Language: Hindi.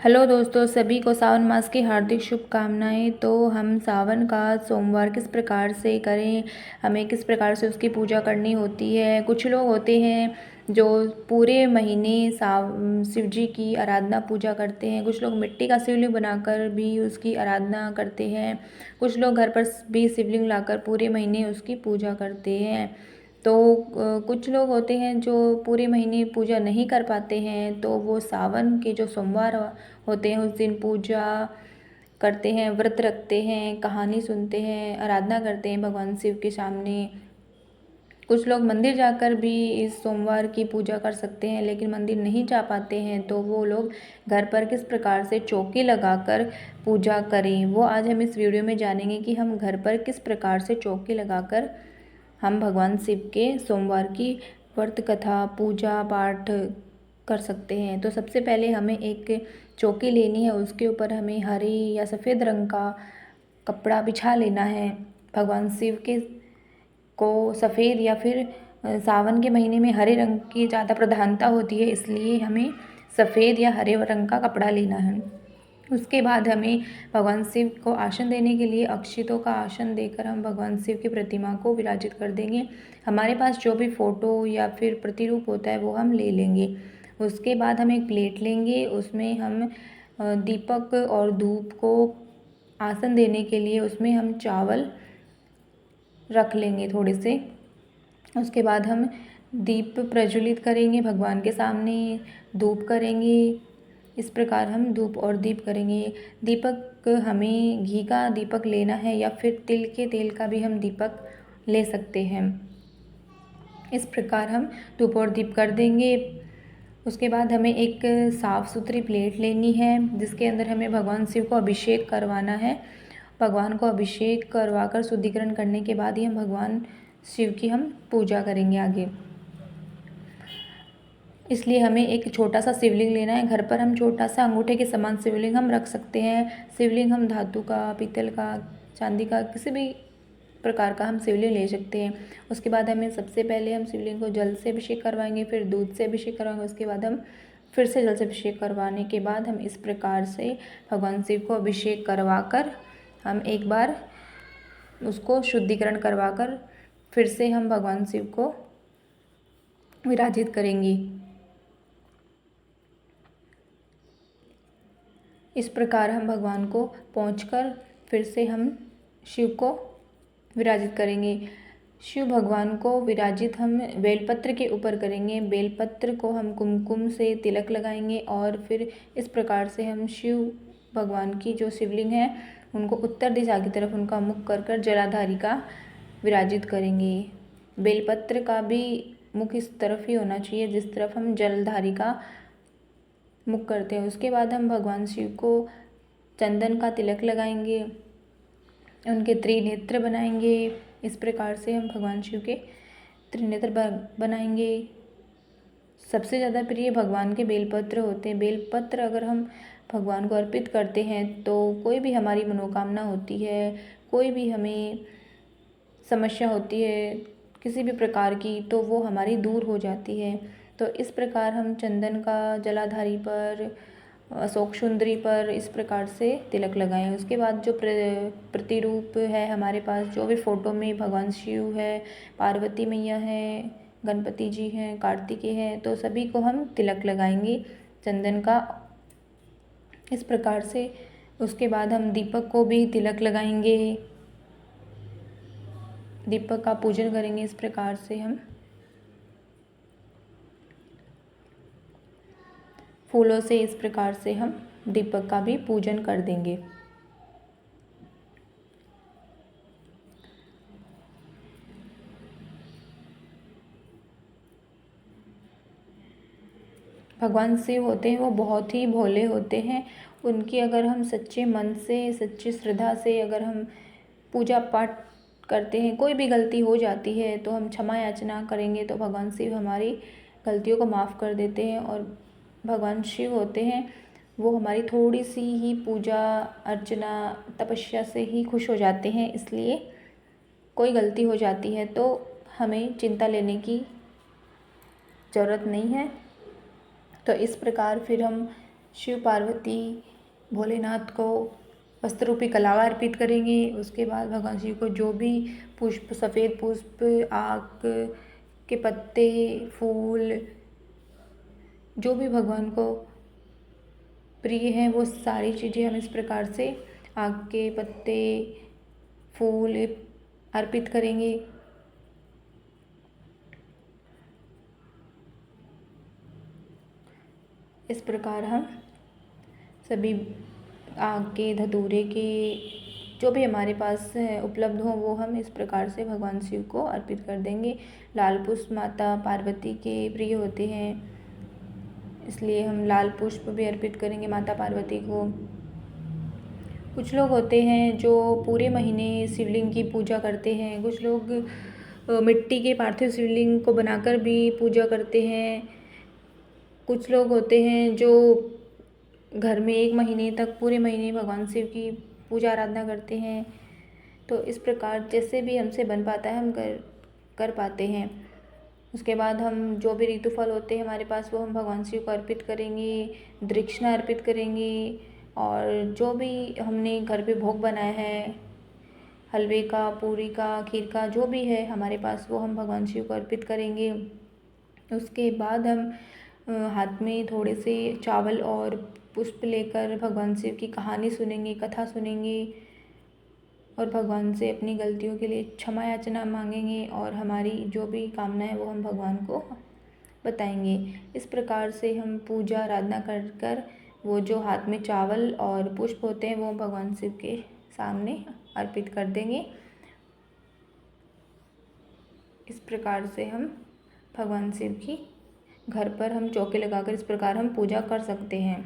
हेलो दोस्तों, सभी को सावन मास की हार्दिक शुभकामनाएं। तो हम सावन का सोमवार किस प्रकार से करें, हमें किस प्रकार से उसकी पूजा करनी होती है। कुछ लोग होते हैं जो पूरे महीने शिव जी की आराधना पूजा करते हैं। कुछ लोग मिट्टी का शिवलिंग बनाकर भी उसकी आराधना करते हैं। कुछ लोग घर पर भी शिवलिंग लाकर पूरे महीने उसकी पूजा करते हैं। तो कुछ लोग होते हैं जो पूरे महीने पूजा नहीं कर पाते हैं, तो वो सावन के जो सोमवार होते हैं उस दिन पूजा करते हैं, व्रत रखते हैं, कहानी सुनते हैं, आराधना करते हैं भगवान शिव के सामने। कुछ लोग मंदिर जाकर भी इस सोमवार की पूजा कर सकते हैं, लेकिन मंदिर नहीं जा पाते हैं तो वो लोग घर पर किस प्रकार से चौकी लगाकर पूजा करें, वो आज हम इस वीडियो में जानेंगे कि हम घर पर किस प्रकार से चौकी लगाकर हम भगवान शिव के सोमवार की व्रत कथा पूजा पाठ कर सकते हैं। तो सबसे पहले हमें एक चौकी लेनी है, उसके ऊपर हमें हरे या सफ़ेद रंग का कपड़ा बिछा लेना है। भगवान शिव के को सफ़ेद या फिर सावन के महीने में हरे रंग की ज़्यादा प्रधानता होती है, इसलिए हमें सफ़ेद या हरे रंग का कपड़ा लेना है। उसके बाद हमें भगवान शिव को आसन देने के लिए अक्षितों का आसन देकर हम भगवान शिव की प्रतिमा को विराजित कर देंगे। हमारे पास जो भी फ़ोटो या फिर प्रतिरूप होता है वो हम ले लेंगे। उसके बाद हम एक प्लेट लेंगे, उसमें हम दीपक और धूप को आसन देने के लिए उसमें हम चावल रख लेंगे थोड़े से। उसके बाद हम दीप प्रज्वलित करेंगे भगवान के सामने, धूप करेंगे। इस प्रकार हम धूप और दीप करेंगे। दीपक हमें घी का दीपक लेना है या फिर तिल के तेल का भी हम दीपक ले सकते हैं। इस प्रकार हम धूप और दीप कर देंगे। उसके बाद हमें एक साफ़ सुथरी प्लेट लेनी है जिसके अंदर हमें भगवान शिव को अभिषेक करवाना है। भगवान को अभिषेक करवाकर शुद्धिकरण करने के बाद ही हम भगवान शिव की हम पूजा करेंगे आगे। इसलिए हमें एक छोटा सा शिवलिंग लेना है। घर पर हम छोटा सा अंगूठे के समान शिवलिंग हम रख सकते हैं। शिवलिंग हम धातु का, पीतल का, चांदी का, किसी भी प्रकार का हम शिवलिंग ले सकते हैं। उसके बाद हमें सबसे पहले हम शिवलिंग को जल से अभिषेक करवाएंगे, फिर दूध से अभिषेक करवाएंगे। उसके बाद हम फिर से जल से अभिषेक करवाने के बाद हम इस प्रकार से भगवान शिव को अभिषेक करवा कर हम एक बार उसको शुद्धिकरण करवा कर फिर से हम भगवान शिव को विराजित करेंगे। इस प्रकार हम भगवान को पहुंचकर फिर से हम शिव को विराजित करेंगे। शिव भगवान को विराजित हम बेलपत्र के ऊपर करेंगे। बेलपत्र को हम कुमकुम से तिलक लगाएंगे और फिर इस प्रकार से हम शिव भगवान की जो शिवलिंग है उनको उत्तर दिशा की तरफ उनका मुख कर कर जलाधारी का विराजित करेंगे। बेलपत्र का भी मुख इस तरफ ही होना चाहिए जिस तरफ हम जलधारी का मुख करते हैं। उसके बाद हम भगवान शिव को चंदन का तिलक लगाएंगे, उनके त्रिनेत्र बनाएंगे। इस प्रकार से हम भगवान शिव के त्रिनेत्र बनाएंगे। सबसे ज़्यादा प्रिय भगवान के बेलपत्र होते हैं। बेलपत्र अगर हम भगवान को अर्पित करते हैं तो कोई भी हमारी मनोकामना होती है, कोई भी हमें समस्या होती है किसी भी प्रकार की, तो वो हमारी दूर हो जाती है। तो इस प्रकार हम चंदन का जलाधारी पर, अशोक सुंदरी पर इस प्रकार से तिलक लगाएं। उसके बाद जो प्रतिरूप है हमारे पास, जो भी फ़ोटो में भगवान शिव है, पार्वती मैया है, गणपति जी हैं, कार्तिकेय हैं, तो सभी को हम तिलक लगाएंगे चंदन का इस प्रकार से। उसके बाद हम दीपक को भी तिलक लगाएंगे, दीपक का पूजन करेंगे। इस प्रकार से हम फूलों से इस प्रकार से हम दीपक का भी पूजन कर देंगे। भगवान शिव होते हैं वो बहुत ही भोले होते हैं। उनकी अगर हम सच्चे मन से, सच्ची श्रद्धा से अगर हम पूजा पाठ करते हैं, कोई भी गलती हो जाती है तो हम क्षमा याचना करेंगे तो भगवान शिव हमारी गलतियों को माफ़ कर देते हैं। और भगवान शिव होते हैं वो हमारी थोड़ी सी ही पूजा अर्चना तपस्या से ही खुश हो जाते हैं। इसलिए कोई गलती हो जाती है तो हमें चिंता लेने की ज़रूरत नहीं है। तो इस प्रकार फिर हम शिव पार्वती भोलेनाथ को वस्त्र रूपी कलावा अर्पित करेंगे। उसके बाद भगवान शिव को जो भी पुष्प, सफ़ेद पुष्प, आक के पत्ते, फूल, जो भी भगवान को प्रिय हैं वो सारी चीज़ें हम इस प्रकार से आक के पत्ते, फूल अर्पित करेंगे। इस प्रकार हम सभी आग के, धतूरे के, जो भी हमारे पास उपलब्ध हो वो हम इस प्रकार से भगवान शिव को अर्पित कर देंगे। लाल पुष्प माता पार्वती के प्रिय होते हैं, इसलिए हम लाल पुष्प भी अर्पित करेंगे माता पार्वती को। कुछ लोग होते हैं जो पूरे महीने शिवलिंग की पूजा करते हैं। कुछ लोग मिट्टी के पार्थिव शिवलिंग को बनाकर भी पूजा करते हैं। कुछ लोग होते हैं जो घर में 1 महीने तक, पूरे महीने भगवान शिव की पूजा आराधना करते हैं। तो इस प्रकार जैसे भी हमसे बन पाता है हम कर पाते हैं। उसके बाद हम जो भी ऋतुफल होते हैं हमारे पास वो हम भगवान शिव को अर्पित करेंगे, दक्षिणा अर्पित करेंगे। और जो भी हमने घर पे भोग बनाया है, हलवे का, पूरी का, खीर का, जो भी है हमारे पास वो हम भगवान शिव को अर्पित करेंगे। उसके बाद हम हाथ में थोड़े से चावल और पुष्प लेकर भगवान शिव की कहानी सुनेंगे, कथा सुनेंगे और भगवान से अपनी गलतियों के लिए क्षमा याचना मांगेंगे और हमारी जो भी कामना है वो हम भगवान को बताएंगे। इस प्रकार से हम पूजा आराधना कर कर वो जो हाथ में चावल और पुष्प होते हैं वो भगवान शिव के सामने अर्पित कर देंगे। इस प्रकार से हम भगवान शिव की घर पर हम चौके लगाकर इस प्रकार हम पूजा कर सकते हैं।